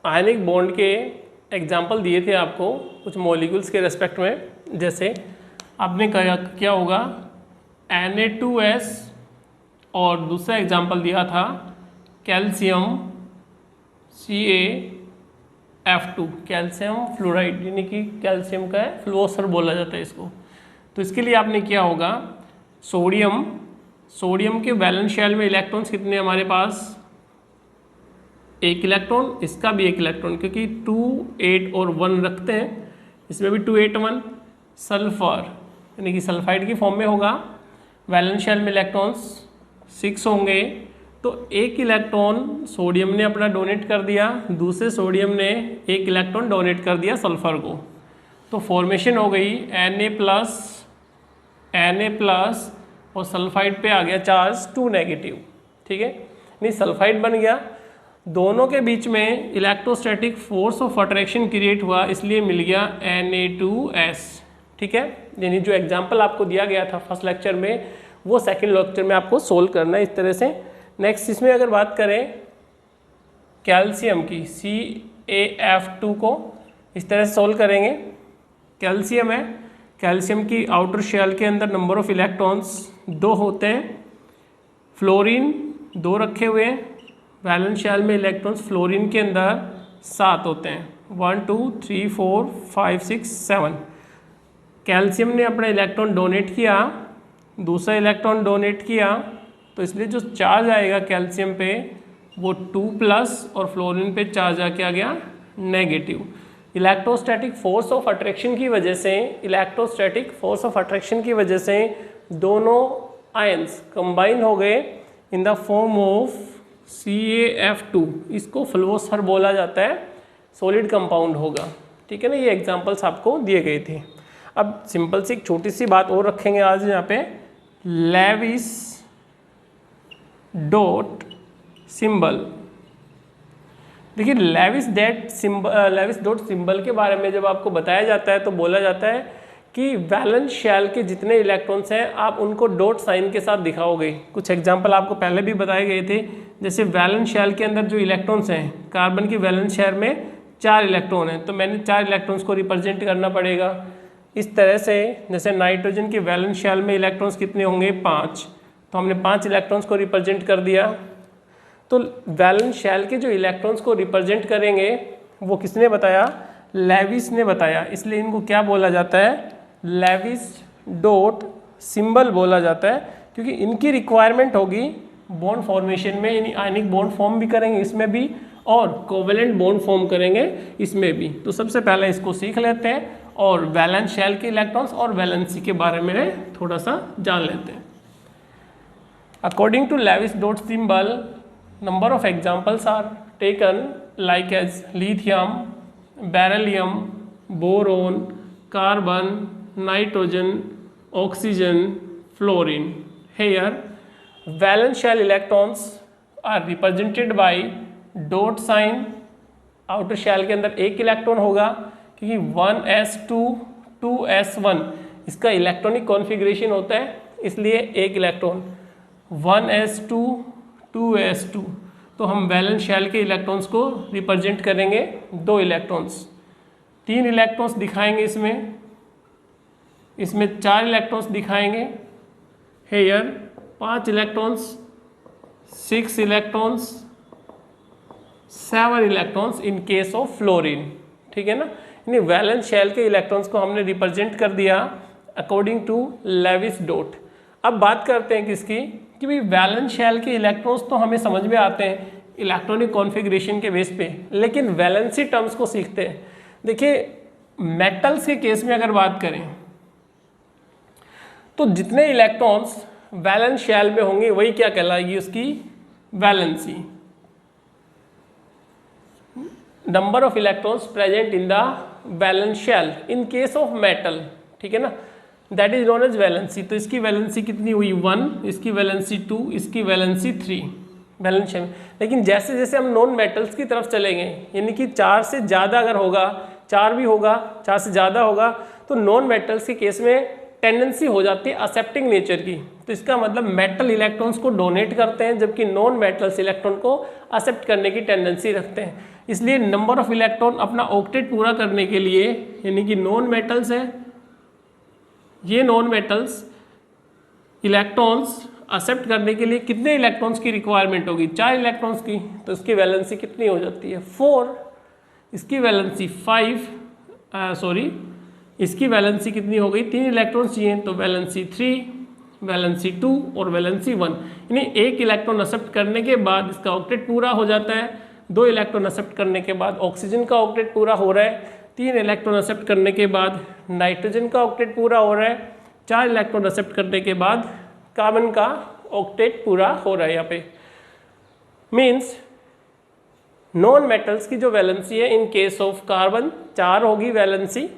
Ionic bond के example दिए थे आपको कुछ मॉलिक्यूल्स के रेस्पेक्ट में, जैसे आपने क्या होगा Na2S और दूसरा एग्जाम्पल दिया था कैल्शियम CaF2, कैल्शियम फ्लोराइड, यानी कि कैल्शियम का फ्लोसर बोला जाता है इसको। तो इसके लिए आपने क्या होगा सोडियम के वैलेंस शेल में इलेक्ट्रॉन्स कितने हमारे पास, एक इलेक्ट्रॉन, इसका भी एक इलेक्ट्रॉन, क्योंकि 2, 8 और 1 रखते हैं, इसमें भी 2, 8, 1। सल्फर यानी कि सल्फाइड की फॉर्म में होगा, वैलेंस शेल में इलेक्ट्रॉन्स 6 होंगे। तो एक इलेक्ट्रॉन सोडियम ने अपना डोनेट कर दिया, दूसरे सोडियम ने एक इलेक्ट्रॉन डोनेट कर दिया सल्फर को, तो फॉर्मेशन हो गई Na+ और सल्फाइड पे आ गया चार्ज 2 नेगेटिव, ठीक है, नहीं सल्फाइड बन गया। दोनों के बीच में electrostatic force of attraction create हुआ, इसलिए मिल गया Na2S, ठीक है। यानी जो एग्जाम्पल आपको दिया गया था फर्स्ट लेक्चर में वो सेकंड लेक्चर में आपको सोल्व करना है इस तरह से। नेक्स्ट इसमें अगर बात करें कैल्शियम की CaF2 को इस तरह से सोल्व करेंगे। कैल्शियम है, कैल्शियम की आउटर शेल के अंदर नंबर ऑफ इलेक्ट्रॉन्स 2 होते हैं, फ्लोरीन 2 रखे हुए हैं, वैलेंस शेल में इलेक्ट्रॉन्स फ्लोरीन के अंदर 7 होते हैं, 1, 2, 3, 4, 5, 6, 7। कैल्शियम ने अपना इलेक्ट्रॉन डोनेट किया, दूसरा इलेक्ट्रॉन डोनेट किया, तो इसलिए जो चार्ज आएगा कैल्शियम पे वो 2+ और फ्लोरीन पे चार्ज आके आ गया negative. Electrostatic force of attraction की वजह से दोनों आयंस कंबाइन हो गए in the form of CaF2। इसको फ्लोसर बोला जाता है, सॉलिड कंपाउंड होगा, ठीक है ना। ये एग्जांपल्स आपको दिए गए थे। अब सिंपल सी एक छोटी सी बात और रखेंगे आज यहाँ पे, लेविस डॉट सिंबल। देखिए लेविस डॉट सिंबल के बारे में जब आपको बताया जाता है तो बोला जाता है कि वैलेंस शेल के जितने इलेक्ट्रॉन्स हैं आप उनको डॉट साइन के साथ दिखाओगे। कुछ एग्जांपल आपको पहले भी बताए गए थे, जैसे वैलेंस शेल के अंदर जो इलेक्ट्रॉन्स हैं, कार्बन की वैलेंस शेल में 4 इलेक्ट्रॉन हैं, तो मैंने 4 इलेक्ट्रॉन्स को रिप्रेजेंट करना पड़ेगा इस तरह से। जैसे नाइट्रोजन की वैलेंस शेल में इलेक्ट्रॉन्स कितने होंगे, 5, तो हमने 5 इलेक्ट्रॉन्स को रिप्रेजेंट कर दिया। तो वैलेंस शेल के जो इलेक्ट्रॉन्स को रिप्रेजेंट करेंगे वो किसने बताया, लेविस ने बताया, इसलिए इनको क्या बोला जाता है, लेविस डॉट सिंबल बोला जाता है, क्योंकि इनकी रिक्वायरमेंट होगी बॉन्ड फॉर्मेशन में, यानी आयनिक बॉन्ड फॉर्म भी करेंगे इसमें भी और कोवेलेंट बॉन्ड फॉर्म करेंगे इसमें भी। तो सबसे पहले इसको सीख लेते हैं और वैलेंस शेल के इलेक्ट्रॉन्स और वैलेंसी के बारे में थोड़ा सा जान लेते हैं। According to Lewis dot symbol, number of examples are taken like as lithium, beryllium, boron, carbon, nitrogen, oxygen, fluorine. Here valence shell electrons are represented by dot sign। Outer shell के अंदर एक इलेक्ट्रॉन होगा क्योंकि 1s2 2s1 इसका electronic configuration होता है, इसलिए एक इलेक्ट्रॉन 1s2 2s2। तो हम वैलेंस शेल के इलेक्ट्रॉन्स को रिप्रेजेंट करेंगे 2 इलेक्ट्रॉन्स, 3 इलेक्ट्रॉन्स दिखाएंगे इसमें 4 इलेक्ट्रॉन्स दिखाएंगे, here 5 electrons, 6 electrons, 7 electrons in case of fluorine, ठीक है ना। यानी वैलेंस शेल के इलेक्ट्रॉन्स को हमने रिप्रेजेंट कर दिया अकॉर्डिंग टू लेविस डॉट। अब बात करते हैं किसकी, कि भाई वैलेंस शेल के इलेक्ट्रॉन्स तो हमें समझ में आते हैं इलेक्ट्रॉनिक कॉन्फ़िगरेशन के बेस पे, लेकिन वैलेंसी टर्म्स को सीखते हैं। देखिए मेटल्स के केस में अगर बात करें तो जितने इलेक्ट्रॉन्स वैलेंस शेल में होंगे वही क्या कहलाएगी, उसकी valency. Number of electrons present in the valence shell in case of metal, ठीक है ना, that is known as valency. तो इसकी वैलेंसी कितनी हुई 1, इसकी वैलेंसी 2, इसकी वैलेंसी 3 वैलेंस शेल। लेकिन जैसे जैसे हम नॉन मेटल्स की तरफ चलेंगे, यानी कि 4 से ज़्यादा अगर होगा, 4 भी होगा, 4 से ज़्यादा होगा, तो नॉन मेटल्स के केस में टेंडेंसी हो जाती है एक्सेप्टिंग नेचर की। तो इसका मतलब मेटल इलेक्ट्रॉन्स को डोनेट करते हैं जबकि नॉन मेटल्स इलेक्ट्रॉन को एक्सेप्ट करने की टेंडेंसी रखते हैं। इसलिए नंबर ऑफ इलेक्ट्रॉन अपना ऑक्टेट पूरा करने के लिए, यानी कि नॉन मेटल्स है, ये नॉन मेटल्स इलेक्ट्रॉन्स एक्सेप्ट करने के लिए कितने इलेक्ट्रॉन्स की रिक्वायरमेंट होगी? 4 इलेक्ट्रॉन्स की। तो इसकी वैलेंसी कितनी हो जाती है? 4। इसकी वैलेंसी 5, इसकी वैलेंसी कितनी हो गई? 3 इलेक्ट्रॉन्स चाहिए, तो वैलेंसी 3, वैलेंसी 2 और वैलेंसी 1। यानी एक इलेक्ट्रॉन एक्सेप्ट करने के बाद इसका ऑक्टेट पूरा हो जाता है। 2 इलेक्ट्रॉन एक्सेप्ट करने के बाद ऑक्सीजन का ऑक्टेट पूरा हो रहा है। 3 इलेक्ट्रॉन एक्सेप्ट करने के बाद नाइट्रोजन का ऑक्टेट पूरा हो रहा है। 4 इलेक्ट्रॉन एक्सेप्ट करने के बाद कार्बन का ऑक्टेट पूरा हो रहा है। यहाँ पे मीन्स नॉन मेटल्स की जो वैलेंसी है इन केस ऑफ कार्बन 4 होगी वैलेंसी,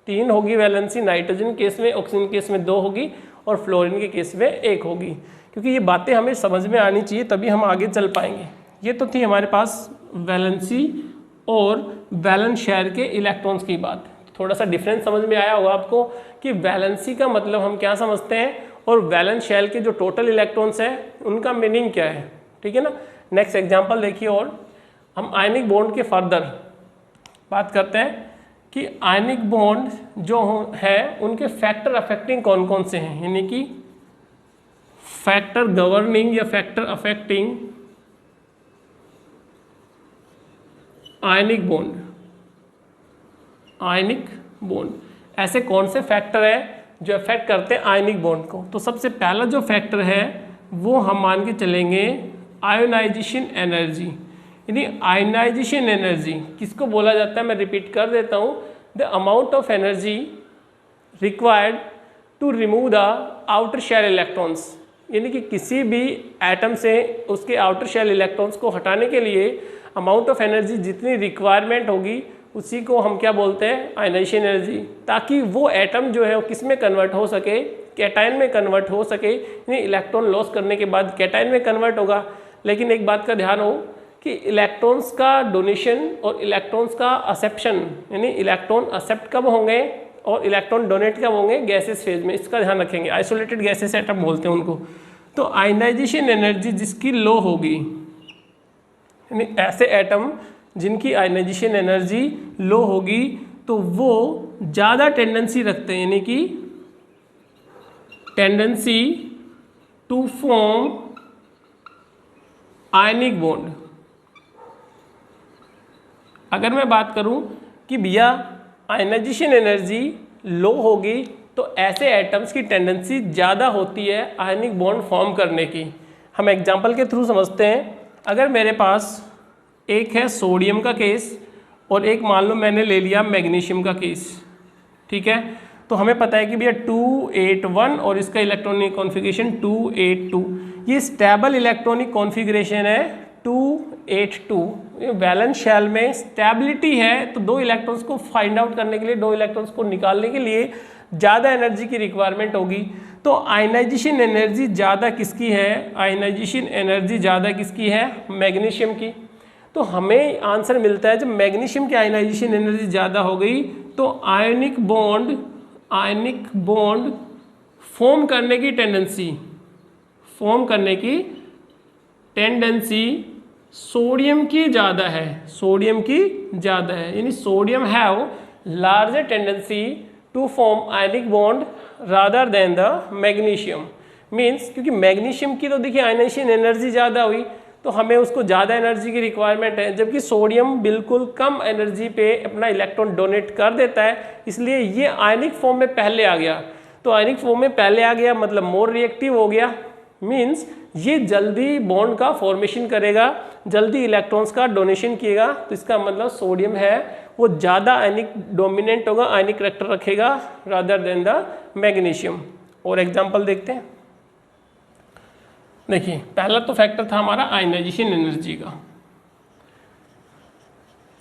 3 होगी वैलेंसी नाइट्रोजन केस में, ऑक्सीजन केस में 2 होगी और फ्लोरीन के केस में 1 होगी। क्योंकि ये बातें हमें समझ में आनी चाहिए तभी हम आगे चल पाएंगे। ये तो थी हमारे पास वैलेंसी और वैलेंस शेयर के इलेक्ट्रॉन्स की बात। थोड़ा सा डिफरेंस समझ में आया होगा आपको कि वैलेंसी का मतलब हम क्या समझते हैं और वैलेंस शेल के जो टोटल इलेक्ट्रॉन्स हैं उनका मीनिंग क्या है, ठीक है ना। नेक्स्ट एग्जांपल देखिए, और हम आयनिक बॉन्ड के फर्दर बात करते हैं कि आयनिक बॉन्ड जो है उनके फैक्टर अफेक्टिंग कौन कौन से हैं, यानी कि फैक्टर गवर्निंग या factor affecting ionic bond. Ionic bond ऐसे कौन से फैक्टर है जो अफेक्ट करते हैं आयनिक बॉन्ड को? तो सबसे पहला जो फैक्टर है वो हम मान के चलेंगे आयोनाइजेशन एनर्जी। यानी आयोनाइजेशन एनर्जी किसको बोला जाता है, मैं रिपीट कर देता हूँ, the amount of energy required to remove the outer shell electrons. यानी कि किसी भी एटम से उसके आउटर शेल इलेक्ट्रॉन्स को हटाने के लिए अमाउंट ऑफ एनर्जी जितनी रिक्वायरमेंट होगी उसी को हम क्या बोलते हैं, आयनाइजेशन एनर्जी, ताकि वो एटम जो है वो किस में कन्वर्ट हो सके, कैटायन में कन्वर्ट हो सके। यानी इलेक्ट्रॉन लॉस करने के बाद कैटायन में कन्वर्ट होगा। लेकिन एक बात का ध्यान हो कि इलेक्ट्रॉन्स का डोनेशन और इलेक्ट्रॉन्स का एक्सेप्शन, यानी इलेक्ट्रॉन एक्सेप्ट कब होंगे और इलेक्ट्रॉन डोनेट कब होंगे, गैसेस फेज में, इसका ध्यान रखेंगे। आइसोलेटेड गैसेस एटम बोलते हैं उनको। तो आयनाइजेशन एनर्जी जिसकी लो होगी, यानी ऐसे एटम जिनकी आयनाइजेशन एनर्जी लो होगी तो वो ज़्यादा टेंडेंसी रखते हैं, यानी कि tendency to form ionic bond. अगर मैं बात करूं कि भैया आयनाइजेशन एनर्जी लो होगी तो ऐसे एटम्स की टेंडेंसी ज़्यादा होती है आयनिक बॉन्ड फॉर्म करने की। हम एग्जांपल के थ्रू समझते हैं। अगर मेरे पास एक है सोडियम का केस और एक मान लो मैंने ले लिया मैग्नीशियम का केस, ठीक है। तो हमें पता है कि भैया 281 और इसका इलेक्ट्रॉनिक कॉन्फ़िगरेशन 282, ये स्टेबल इलेक्ट्रॉनिक कॉन्फ़िगरेशन है 282। वैलेंस शेल में स्टेबिलिटी है तो 2 इलेक्ट्रॉन्स को फाइंड आउट करने के लिए, 2 इलेक्ट्रॉन्स को निकालने के लिए ज़्यादा एनर्जी की रिक्वायरमेंट होगी। तो आयनाइजेशन एनर्जी ज़्यादा किसकी है, आयनाइजेशन एनर्जी ज़्यादा किसकी है, मैग्नीशियम की। तो हमें आंसर मिलता है जब मैग्नीशियम की आयनाइजेशन एनर्जी ज़्यादा हो गई तो आयनिक बॉन्ड फॉर्म करने की टेंडेंसी सोडियम की ज़्यादा है, यानी sodium have larger tendency to form ionic bond rather than the magnesium. Means क्योंकि मैग्नीशियम की तो देखिए आयनाइजेशन एनर्जी ज़्यादा हुई तो हमें उसको ज़्यादा एनर्जी की रिक्वायरमेंट है, जबकि सोडियम बिल्कुल कम एनर्जी पे अपना इलेक्ट्रॉन डोनेट कर देता है, इसलिए ये आयनिक फॉर्म में पहले आ गया। तो आयनिक फॉर्म में पहले आ गया मतलब मोर रिएक्टिव हो गया, मीन्स ये जल्दी बॉन्ड का फॉर्मेशन करेगा, जल्दी इलेक्ट्रॉन्स का डोनेशन किएगा। तो इसका मतलब सोडियम है वो ज़्यादा आयनिक डोमिनेंट होगा, आयनिक करैक्टर रखेगा रादर देन द मैग्नीशियम। और एग्जाम्पल देखते हैं। देखिए पहला तो फैक्टर था हमारा आयनाइजेशन एनर्जी का।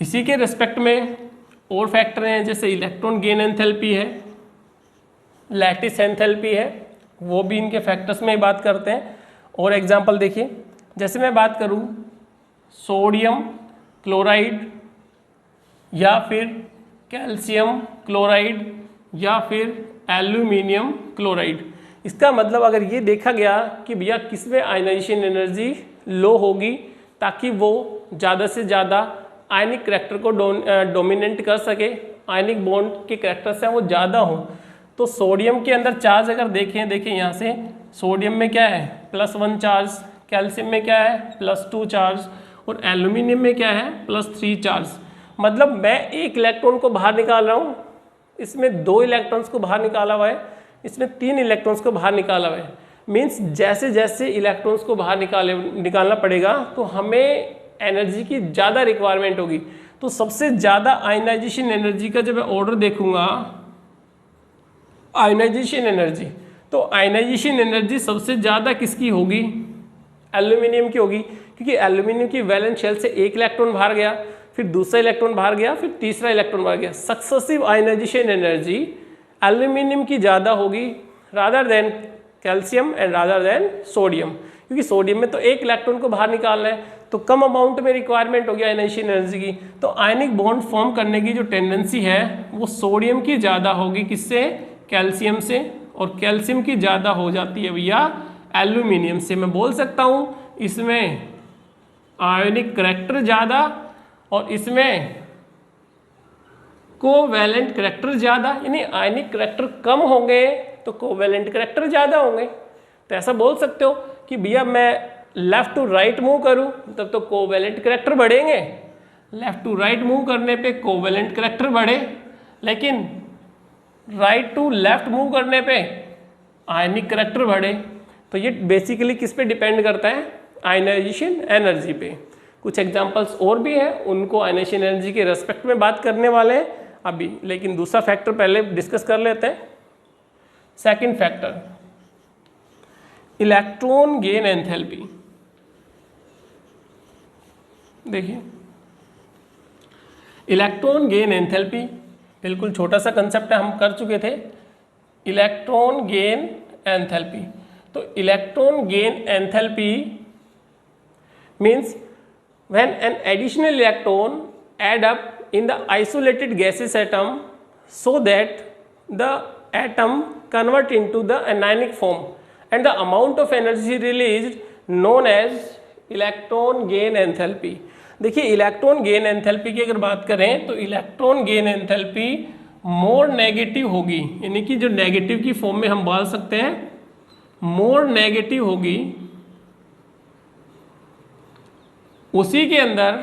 इसी के रिस्पेक्ट में और फैक्टर हैं जैसे इलेक्ट्रॉन गेन एंथैल्पी है, लैटिस एंथैल्पी है, वो भी इनके फैक्टर्स में ही बात करते हैं। और एग्जांपल देखिए, जैसे मैं बात करूं सोडियम क्लोराइड या फिर कैल्शियम क्लोराइड या फिर एल्यूमिनियम क्लोराइड, इसका मतलब अगर ये देखा गया कि भैया किस में आयनाइजेशन एनर्जी लो होगी ताकि वो ज़्यादा से ज़्यादा आयनिक करैक्टर को डोमिनेट कर सके, आयनिक बॉन्ड के करैक्टर्स हैं वो ज़्यादा हों। तो सोडियम के अंदर चार्ज अगर देखें यहाँ से सोडियम में क्या है +1 चार्ज, कैल्शियम में क्या है +2 चार्ज और एल्यूमिनियम में क्या है +3 चार्ज। मतलब मैं एक इलेक्ट्रॉन को बाहर निकाल रहा हूँ, इसमें 2 इलेक्ट्रॉन्स को बाहर निकाला हुआ है, इसमें 3 इलेक्ट्रॉन्स को बाहर निकाला हुआ है। मीन्स जैसे जैसे इलेक्ट्रॉन्स को बाहर निकालना पड़ेगा तो हमें एनर्जी की ज़्यादा रिक्वायरमेंट होगी। तो सबसे ज़्यादा आयनाइजेशन एनर्जी का जब मैं ऑर्डर देखूंगा, आयनाइजेशन एनर्जी, तो आयनाइजेशन एनर्जी सबसे ज़्यादा किसकी होगी, एल्यूमिनियम की होगी, क्योंकि एल्यूमिनियम की वैलेंस शेल से एक इलेक्ट्रॉन बाहर गया, फिर दूसरा इलेक्ट्रॉन बाहर गया, फिर तीसरा इलेक्ट्रॉन बाहर गया। सक्सेसिव आयनाइजेशन एनर्जी एल्यूमिनियम की ज़्यादा होगी rather than calcium and rather than sodium, क्योंकि सोडियम में तो एक इलेक्ट्रॉन को बाहर निकालना है तो कम अमाउंट में रिक्वायरमेंट होगी आयनाइजेशन एनर्जी की। तो आयनिक बॉन्ड फॉर्म करने की जो टेंडेंसी है वो सोडियम की ज़्यादा होगी, किससे, कैल्शियम से, और कैल्शियम की ज़्यादा हो जाती है भैया एल्यूमिनियम से। मैं बोल सकता हूँ इसमें आयनिक करैक्टर ज़्यादा और इसमें कोवैलेंट करैक्टर ज़्यादा, यानी आयनिक करैक्टर कम होंगे तो कोवैलेंट करैक्टर ज़्यादा होंगे। तो ऐसा बोल सकते हो कि भैया मैं लेफ्ट टू राइट मूव करूं तब तो कोवैलेंट करैक्टर बढ़ेंगे, लेफ्ट टू राइट मूव करने पे कोवैलेंट करैक्टर बढ़े, लेकिन राइट टू लेफ्ट मूव करने पे आयनिक करैक्टर बढ़े। तो ये बेसिकली किस पे डिपेंड करता है, आयनाइजेशन एनर्जी पे। कुछ एग्जांपल्स और भी हैं, उनको आयनाइजेशन एनर्जी के रेस्पेक्ट में बात करने वाले हैं अभी, लेकिन दूसरा फैक्टर पहले डिस्कस कर लेते हैं। Second factor, electron gain enthalpy. देखिए इलेक्ट्रॉन गेन एंथैल्पी बिल्कुल छोटा सा कंसेप्ट है, हम कर चुके थे इलेक्ट्रॉन गेन एंथैल्पी। तो electron gain enthalpy means when an additional electron add up in the isolated gaseous atom so that the atom convert into the anionic form and the amount of energy released known as electron gain enthalpy। देखिए electron gain enthalpy की अगर बात करें तो electron gain enthalpy more negative होगी, यानी कि जो नेगेटिव की फॉर्म में हम बोल सकते हैं मोर नेगेटिव होगी, उसी के अंदर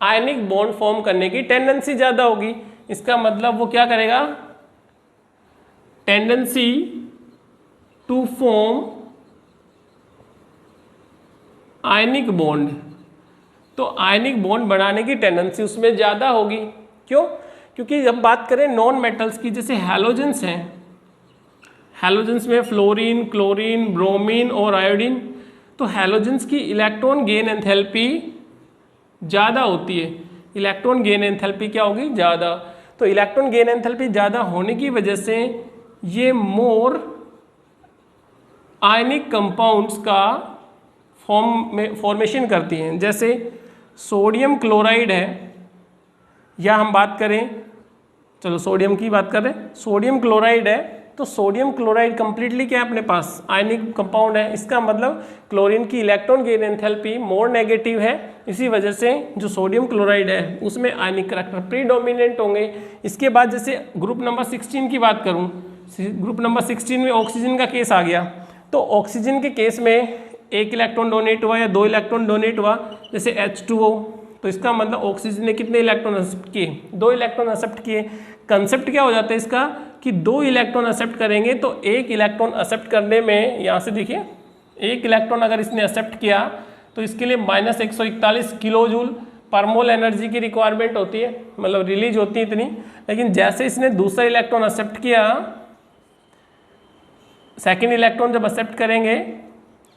आयनिक बॉन्ड फॉर्म करने की टेंडेंसी ज़्यादा होगी। इसका मतलब वो क्या करेगा, tendency to form ionic bond, तो आयनिक बॉन्ड बनाने की टेंडेंसी उसमें ज़्यादा होगी। क्यों, क्योंकि जब बात करें नॉन मेटल्स की, जैसे हैलोजेंस हैं, हैलोजेंस में फ्लोरीन, क्लोरीन, ब्रोमीन और आयोडीन, तो हैलोजेंस की इलेक्ट्रॉन गेन एंथैल्पी ज़्यादा होती है। इलेक्ट्रॉन गेन एंथैल्पी क्या होगी, ज़्यादा। तो इलेक्ट्रॉन गेन एंथैल्पी ज़्यादा होने की वजह से ये मोर आयनिक कंपाउंड्स का फॉर्मेशन करती हैं। जैसे सोडियम क्लोराइड है, या हम बात करें, चलो सोडियम की बात करें, सोडियम क्लोराइड है, तो सोडियम क्लोराइड कंप्लीटली क्या है अपने पास आयनिक कंपाउंड है। इसका मतलब क्लोरीन की electron gain enthalpy more negative है, इसी वजह से जो सोडियम क्लोराइड है उसमें आयनिक करैक्टर प्रीडोमिनेंट होंगे। इसके बाद जैसे ग्रुप नंबर 16 की बात करूं, ग्रुप नंबर 16 में ऑक्सीजन का केस आ गया, तो ऑक्सीजन के केस में एक इलेक्ट्रॉन डोनेट हुआ या 2 इलेक्ट्रॉन डोनेट हुआ, जैसे H2O, तो इसका मतलब ऑक्सीजन ने कितने इलेक्ट्रॉन एक्सेप्ट किए, 2 इलेक्ट्रॉन एक्सेप्ट किए। कंसेप्ट क्या हो जाता है इसका कि 2 इलेक्ट्रॉन एक्सेप्ट करेंगे तो 1 इलेक्ट्रॉन एक्सेप्ट करने में, यहाँ से देखिए 1 इलेक्ट्रॉन अगर इसने एक्सेप्ट किया तो इसके लिए -141 किलो जूल पर मोल एनर्जी की रिक्वायरमेंट होती है, मतलब रिलीज होती है इतनी। लेकिन जैसे इसने दूसरा इलेक्ट्रॉन एक्सेप्ट किया, सेकेंड इलेक्ट्रॉन जब एक्सेप्ट करेंगे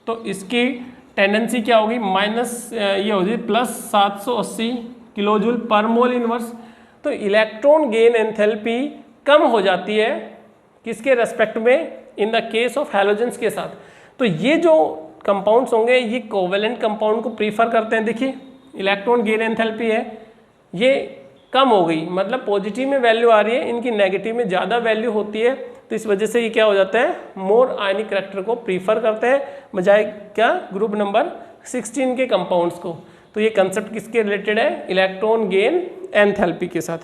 तो इसकी टेंडेंसी क्या होगी, ये होगी +780 किलो जूल पर मोल इनवर्स। तो इलेक्ट्रॉन गेन एंथैल्पी कम हो जाती है किसके रेस्पेक्ट में, in the case of halogens के साथ। तो ये जो कंपाउंड्स होंगे ये कोवेलेंट कंपाउंड को प्रीफर करते हैं। देखिए इलेक्ट्रॉन गेन एंथैल्पी है ये कम हो गई, मतलब पॉजिटिव में वैल्यू आ रही है, इनकी नेगेटिव में ज़्यादा वैल्यू होती है, तो इस वजह से ये क्या हो जाता है, मोर आयनिक करैक्टर को प्रीफर करते हैं बजाय क्या, ग्रुप नंबर 16 के कंपाउंड्स को। तो ये कंसेप्ट किसके रिलेटेड है, इलेक्ट्रॉन गेन एंथैल्पी के साथ।